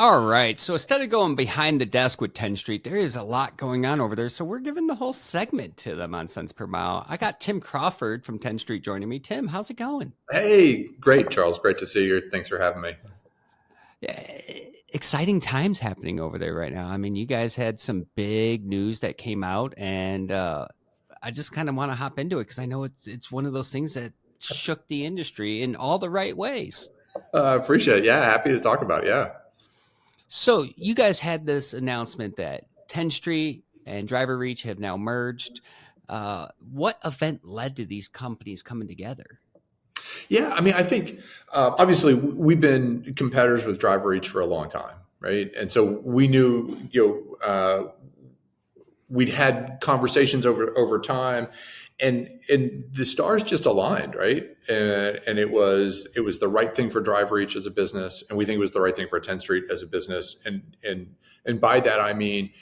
All right. So instead of going behind the desk with Tenstreet, there is a lot going on over there. So we're giving the whole segment to them on cents per mile. I got Tim Crawford from Tenstreet joining me. Tim, how's it going? Hey, great, Charles. Great to see you. Thanks for having me. Yeah, exciting times happening over there right now. I mean, you guys had some big news that came out, and I just kind of want to hop into it because I know it's one of those things that shook the industry in all the right ways. Appreciate it. Yeah, happy to talk about it. Yeah. So you guys had this announcement that Tenstreet and DriverReach have now merged. What event led to these companies coming together? Yeah. I mean, I think obviously we've been competitors with DriverReach for a long time, right? And so we knew, we'd had conversations over time, and the stars just aligned, right? And it was the right thing for DriverReach as a business, and we think it was the right thing for Tenstreet as a business. And by that I mean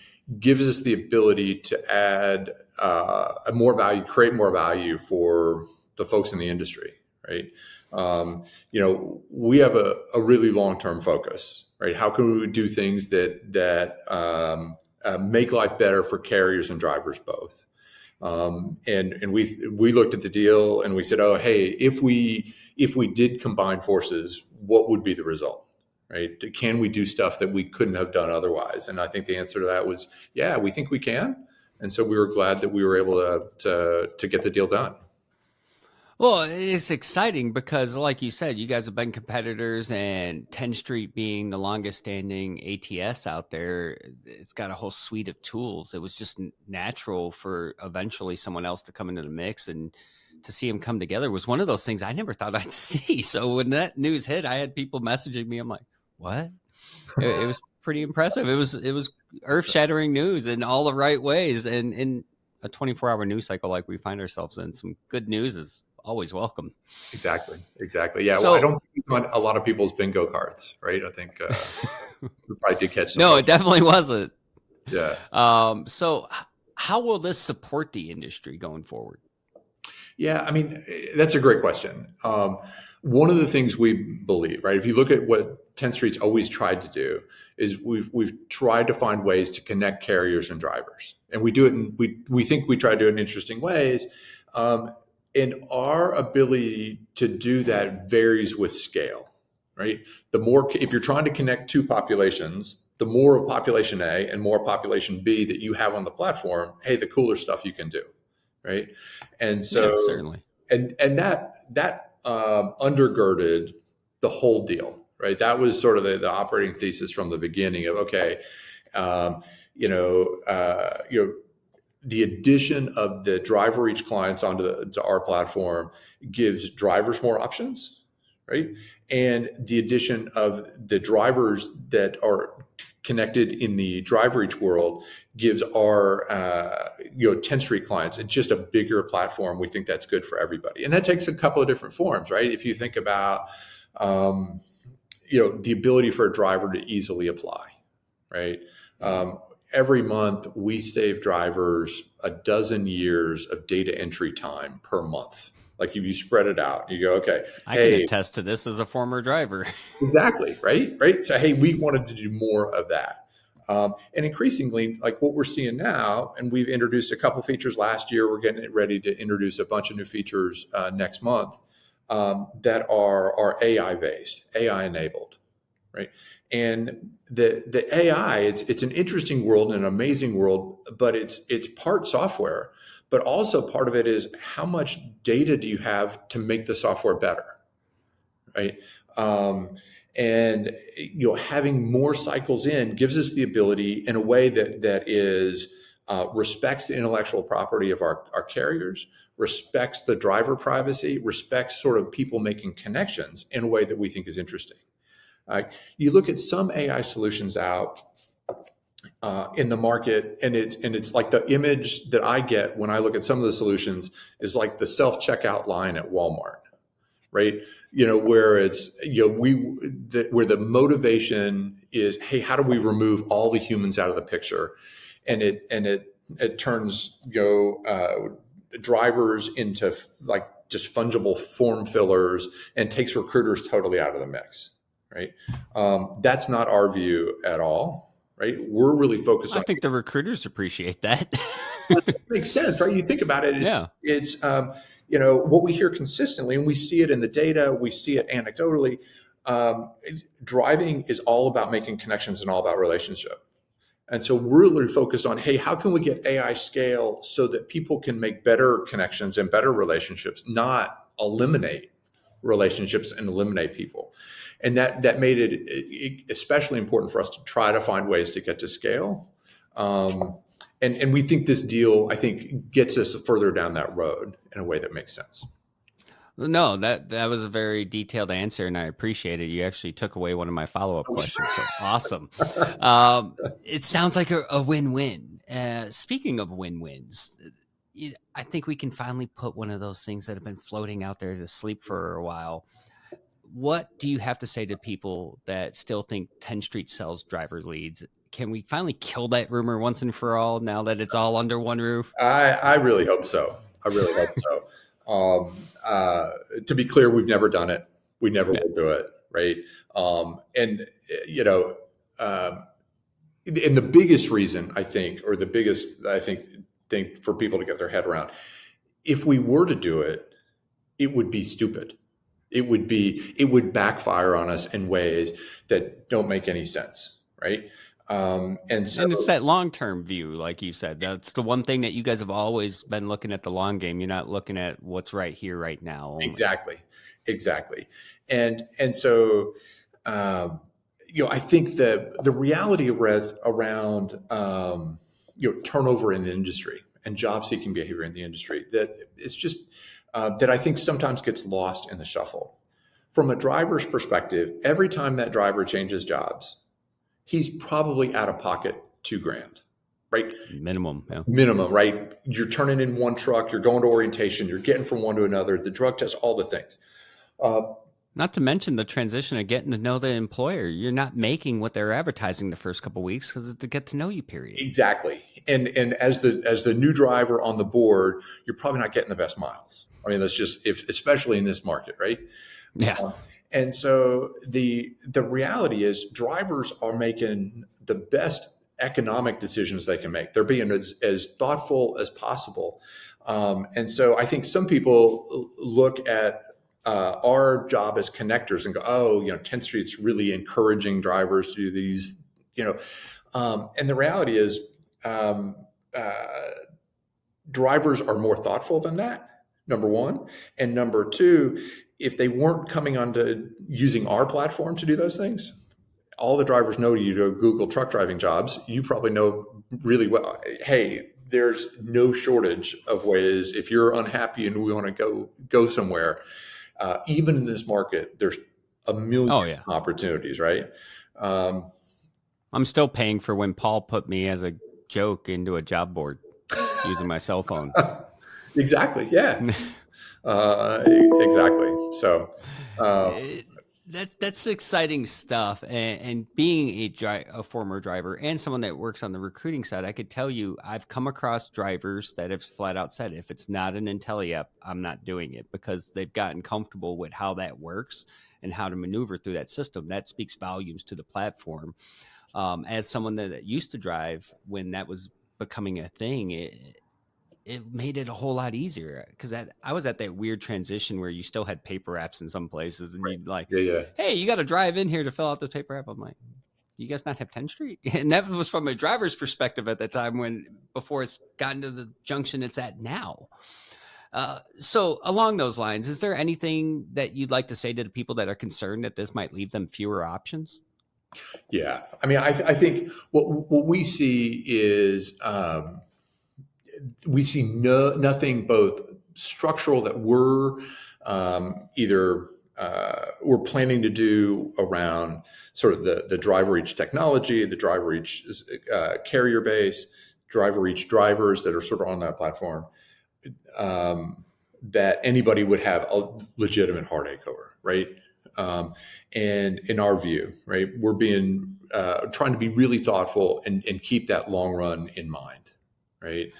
gives us the ability to add more value, create more value for the folks in the industry, right? We have a really long-term focus, right? How can we do things that make life better for carriers and drivers both? And we looked at the deal and we said, oh, hey, if we did combine forces, what would be the result? Right? Can we do stuff that we couldn't have done otherwise? And I think the answer to that was, yeah, we think we can. And so we were glad that we were able to get the deal done. Well, it's exciting because, like you said, you guys have been competitors, and Tenstreet being the longest standing ATS out there, it's got a whole suite of tools. It was just natural for eventually someone else to come into the mix, and to see them come together was one of those things I never thought I'd see. So when that news hit, I had people messaging me. I'm like, what? It was pretty impressive. It was earth-shattering news in all the right ways, and in a 24-hour news cycle like we find ourselves in, some good news is always welcome. Exactly. Yeah. So, well, I don't think on a lot of people's bingo cards, right? I think we probably did catch some. No, it definitely wasn't. Yeah. So how will this support the industry going forward? Yeah, I mean, that's a great question. One of the things we believe, right? If you look at what Tenstreet's always tried to do, is we've tried to find ways to connect carriers and drivers, and we do it. And we think we try to do it in interesting ways. And our ability to do that varies with scale, right? The more, if you're trying to connect two populations, the more of population A and more population B that you have on the platform, hey, the cooler stuff you can do, right? And so, yeah, certainly, and that undergirded the whole deal, right? That was sort of the operating thesis from the beginning of, okay, the addition of the DriverReach clients to our platform gives drivers more options, right? And the addition of the drivers that are connected in the DriverReach world gives our Tenstreet clients just a bigger platform. We think that's good for everybody, and that takes a couple of different forms, right? If you think about the ability for a driver to easily apply, right? Every month, we save drivers 12 years of data entry time per month. Like if you spread it out, you go, okay. I can attest to this as a former driver. Exactly, right? So, hey, we wanted to do more of that. And increasingly, like what we're seeing now, and we've introduced a couple features last year, we're getting ready to introduce a bunch of new features next month that are AI-based, AI-enabled, right? And the AI, it's an interesting world and an amazing world, but it's part software, but also part of it is how much data do you have to make the software better, right? And having more cycles in gives us the ability in a way that is respects the intellectual property of our carriers, respects the driver privacy, respects sort of people making connections in a way that we think is interesting. You look at some AI solutions out in the market, and it's like the image that I get when I look at some of the solutions is like the self-checkout line at Walmart, right? Where it's where the motivation is, hey, how do we remove all the humans out of the picture, and it turns drivers into like just fungible form fillers and takes recruiters totally out of the mix. right? That's not our view at all, right? We're really focused I on. think the recruiters appreciate that. It makes sense, right? You think about it. Yeah. It's what we hear consistently, and we see it in the data. We see it anecdotally. Driving is all about making connections and all about relationship. And so we're really focused on, hey, how can we get AI scale so that people can make better connections and better relationships, not eliminate relationships and eliminate people. And that made it especially important for us to try to find ways to get to scale. And we think this deal, I think, gets us further down that road in a way that makes sense. No, that was a very detailed answer, and I appreciate it. You actually took away one of my follow-up questions, so awesome. It sounds like a win-win. Speaking of win-wins, I think we can finally put one of those things that have been floating out there to sleep for a while. What do you have to say to people that still think Tenstreet sells driver leads? Can we finally kill that rumor once and for all now that it's all under one roof? I really hope so. I really hope so. To be clear, we've never done it. We never will do it, right? And the biggest reason I think, or the biggest thing for people to get their head around, if we were to do it, it would be stupid. It would backfire on us in ways that don't make any sense, right? And it's that long-term view, like you said. That's the one thing that you guys have always been looking at, the long game. You're not looking at what's right here, right now. Exactly. And so, I think the reality around turnover in the industry and job-seeking behavior in the industry, that it's just that I think sometimes gets lost in the shuffle. From a driver's perspective, every time that driver changes jobs, he's probably out of pocket $2,000, right? Minimum, yeah. Minimum, right? You're turning in one truck, you're going to orientation, you're getting from one to another, the drug test, all the things. Not to mention the transition of getting to know the employer. You're not making what they're advertising the first couple of weeks because it's a get to know you period. Exactly. And as the new driver on the board, you're probably not getting the best miles. I mean, that's just especially in this market, right? Yeah. And so the reality is drivers are making the best economic decisions they can make. They're being as thoughtful as possible. And so I think some people look at our job as connectors and go, oh, Tenstreet's really encouraging drivers to do these, and the reality is drivers are more thoughtful than that, number one. And number two, if they weren't coming onto using our platform to do those things, all the drivers know you to Google truck driving jobs. You probably know really well, hey, there's no shortage of ways. If you're unhappy and we want to go somewhere, even in this market, there's a million opportunities, right? I'm still paying for when Paul put me as a joke into a job board using my cell phone. Exactly. Yeah. Exactly. So that's exciting stuff. And being a former driver and someone that works on the recruiting side, I could tell you I've come across drivers that have flat out said, if it's not an Intelli app, I'm not doing it, because they've gotten comfortable with how that works and how to maneuver through that system. That speaks volumes to the platform. As someone that used to drive when that was becoming a thing, it made it a whole lot easier, because I was at that weird transition where you still had paper apps in some places, and you'd like, hey, you got to drive in here to fill out this paper app. I'm like, do you guys not have Tenstreet? And that was from a driver's perspective at that time, before it's gotten to the junction it's at now. So along those lines, is there anything that you'd like to say to the people that are concerned that this might leave them fewer options? Yeah. I mean, I think what we see is, we see nothing both structural that we're either we're planning to do around sort of the DriverReach technology, the DriverReach carrier base, DriverReach drivers that are sort of on that platform, that anybody would have a legitimate heartache over, right? And in our view, right, we're trying to be really thoughtful and keep that long run in mind, right?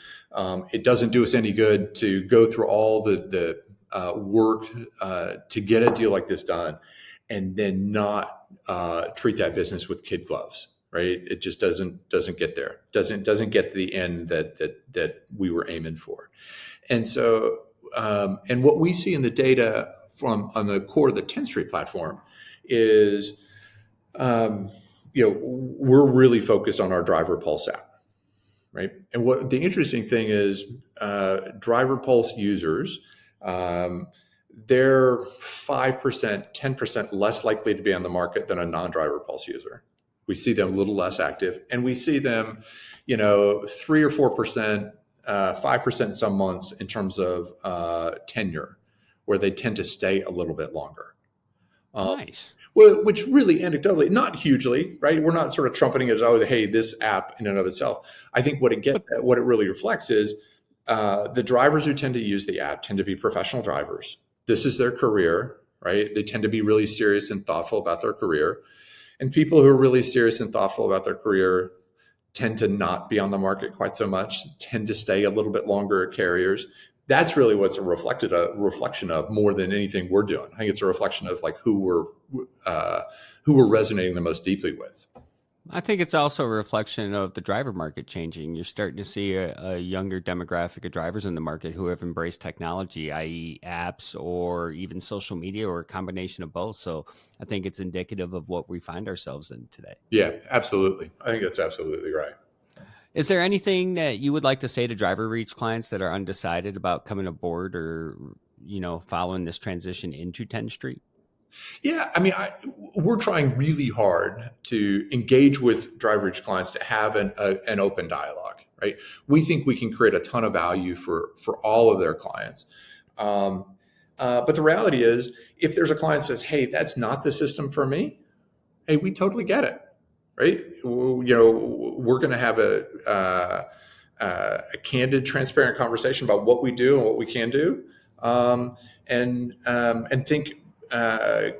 It doesn't do us any good to go through all the work to get a deal like this done and then not treat that business with kid gloves, right? It just doesn't get there, doesn't get to the end that we were aiming for. And so, and what we see in the data from on the core of the Tenstreet platform is, we're really focused on our Driver Pulse app, right? And what the interesting thing is, Driver Pulse users, they're 5%, 10% less likely to be on the market than a non-Driver Pulse user. We see them a little less active, and we see them, 3 or 4%, 5% some months in terms of tenure, where they tend to stay a little bit longer. Nice. Well, which really anecdotally, not hugely, right? We're not sort of trumpeting it as, oh, hey, this app in and of itself. I think what it really reflects is the drivers who tend to use the app tend to be professional drivers. This is their career, right? They tend to be really serious and thoughtful about their career. And people who are really serious and thoughtful about their career tend to not be on the market quite so much, tend to stay a little bit longer at carriers. That's really what's a reflection of more than anything we're doing. I think it's a reflection of like who we're resonating the most deeply with. I think it's also a reflection of the driver market changing. You're starting to see a younger demographic of drivers in the market who have embraced technology, i.e. apps or even social media or a combination of both. So I think it's indicative of what we find ourselves in today. Yeah, absolutely. I think that's absolutely right. Is there anything that you would like to say to DriverReach clients that are undecided about coming aboard or, following this transition into Tenstreet? Yeah, I mean, we're trying really hard to engage with DriverReach clients to have an open dialogue, right? We think we can create a ton of value for all of their clients. But the reality is, if there's a client that says, hey, that's not the system for me, hey, we totally get it, right? We're going to have a candid, transparent conversation about what we do and what we can do, and think,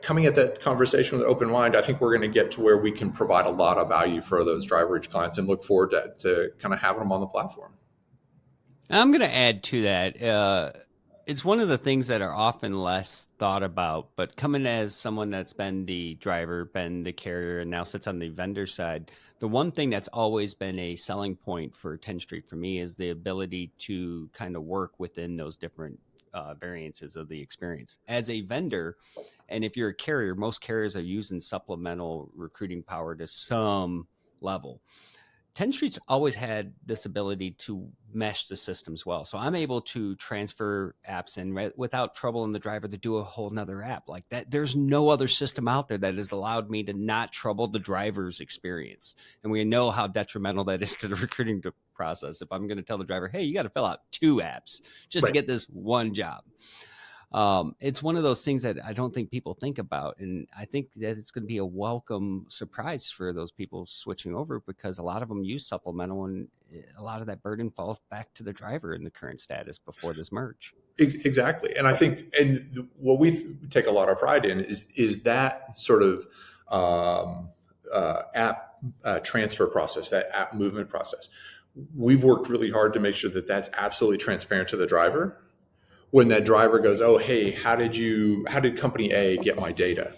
coming at that conversation with an open mind, I think we're going to get to where we can provide a lot of value for those DriverReach clients and look forward to kind of having them on the platform. I'm going to add to that. It's one of the things that are often less thought about, but coming as someone that's been the driver, been the carrier, and now sits on the vendor side, the one thing that's always been a selling point for Tenstreet for me is the ability to kind of work within those different variances of the experience as a vendor. And if you're a carrier, most carriers are using supplemental recruiting power to some level. Tenstreet's always had this ability to mesh the systems well. So I'm able to transfer apps in without troubling the driver to do a whole nother app like that. There's no other system out there that has allowed me to not trouble the driver's experience. And we know how detrimental that is to the recruiting process. If I'm going to tell the driver, hey, you got to fill out 2 apps just to get this one job. It's one of those things that I don't think people think about. And I think that it's going to be a welcome surprise for those people switching over, because a lot of them use supplemental and a lot of that burden falls back to the driver in the current status before this merge. Exactly. And I think, and what we take a lot of pride in is that sort of app transfer process, that app movement process. We've worked really hard to make sure that that's absolutely transparent to the driver. When that driver goes, oh, hey, how did company A get my data?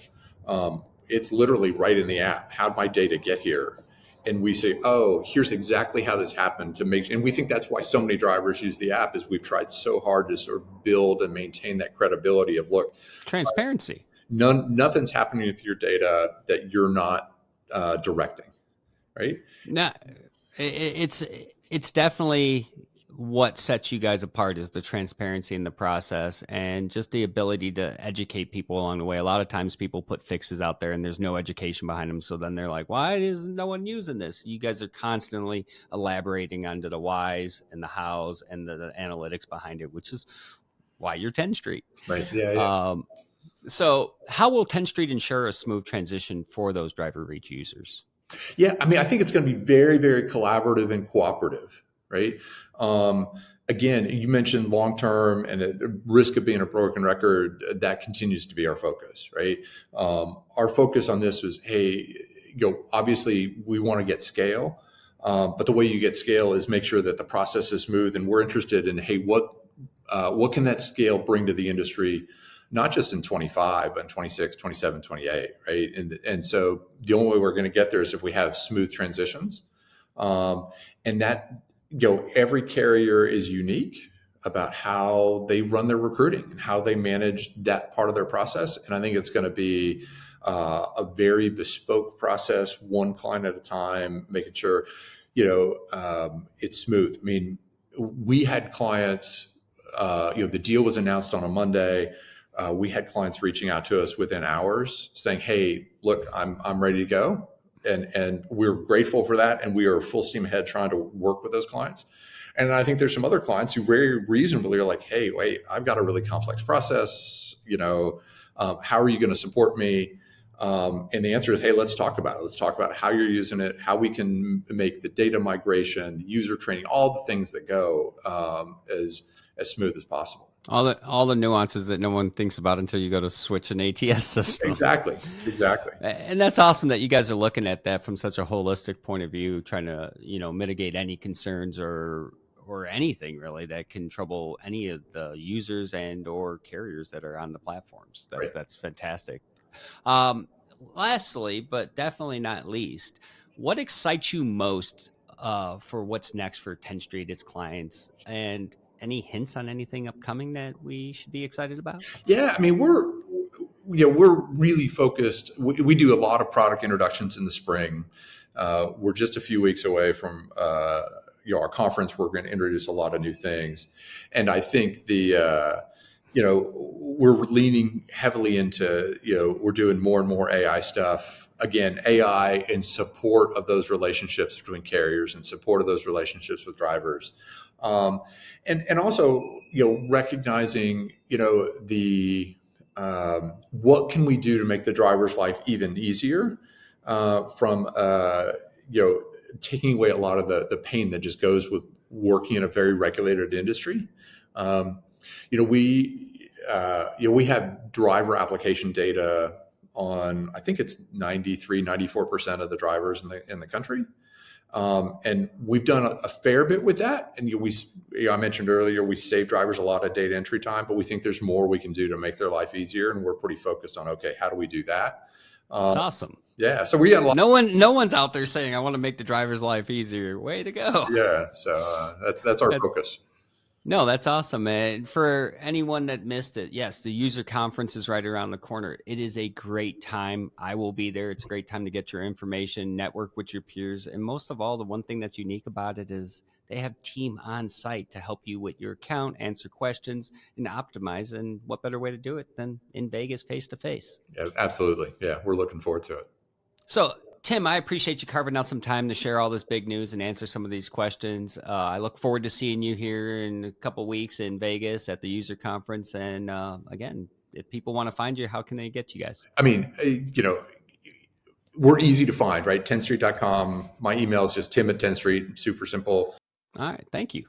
It's literally right in the app. How'd my data get here? And we say, oh, here's exactly how this happened and we think that's why so many drivers use the app, is we've tried so hard to sort of build and maintain that credibility of, look, transparency. Nothing's happening with your data that you're not directing, right? No, it's definitely what sets you guys apart is the transparency in the process and just the ability to educate people along the way. A lot of times people put fixes out there and there's no education behind them. So then they're like, why is no one using this? You guys are constantly elaborating onto the whys and the hows and the analytics behind it, which is why you're Tenstreet. Right. Yeah. So how will Tenstreet ensure a smooth transition for those DriverReach users? Yeah. I mean, I think it's going to be very, very collaborative and cooperative. Right. Again, you mentioned long-term and the risk of being a broken record. That continues to be our focus. Right. Our focus on this was, hey, obviously we want to get scale, but the way you get scale is make sure that the process is smooth. And we're interested in, hey, what can that scale bring to the industry not just in 25, but in 26, 27, 28, right? And so the only way we're going to get there is if we have smooth transitions. And that, every carrier is unique about how they run their recruiting and how they manage that part of their process. And I think it's going to be a very bespoke process, one client at a time, making sure, it's smooth. I mean, we had clients, the deal was announced on a Monday. We had clients reaching out to us within hours saying, "Hey, look, I'm ready to go." And we're grateful for that. And we are full steam ahead trying to work with those clients. And I think there's some other clients who very reasonably are like, "Hey, wait, I've got a really complex process. How are you going to support me?" And the answer is, "Hey, let's talk about it. Let's talk about how you're using it, how we can make the data migration, the user training, all the things that go as smooth as possible." All the nuances that no one thinks about until you go to switch an ATS system. Exactly. And that's awesome that you guys are looking at that from such a holistic point of view, trying to, mitigate any concerns or anything really that can trouble any of the users and or carriers that are on the platforms. Right. That's fantastic. Lastly, but definitely not least, what excites you most for what's next for Tenstreet, its clients, and any hints on anything upcoming that we should be excited about? Yeah, I mean, we're really focused. We do a lot of product introductions in the spring. We're just a few weeks away from our conference. We're going to introduce a lot of new things, and I think we're leaning heavily into we're doing more and more AI stuff. Again, AI in support of those relationships between carriers and support of those relationships with drivers. And also, recognizing, what can we do to make the driver's life even easier from, taking away a lot of the pain that just goes with working in a very regulated industry. We have driver application data on, I think it's 94% of the drivers in the country. And we've done a fair bit with that. And I mentioned earlier, we save drivers a lot of data entry time, but we think there's more we can do to make their life easier. And we're pretty focused on, okay, how do we do that? It's awesome. Yeah. So we got a lot. No one's out there saying, "I want to make the driver's life easier." Way to go. Yeah. So that's our focus. No, that's awesome, man. For anyone that missed it, yes, the user conference is right around the corner. It is a great time. I will be there. It's a great time to get your information, network with your peers. And most of all, the one thing that's unique about it is they have team on site to help you with your account, answer questions, and optimize. And what better way to do it than in Vegas face to face? Yeah, absolutely. Yeah, we're looking forward to it. So, Tim, I appreciate you carving out some time to share all this big news and answer some of these questions. I look forward to seeing you here in a couple of weeks in Vegas at the user conference. And again, if people want to find you, how can they get you guys? I mean, we're easy to find, right? Tenstreet.com. My email is just tim@tenstreet. Super simple. All right. Thank you.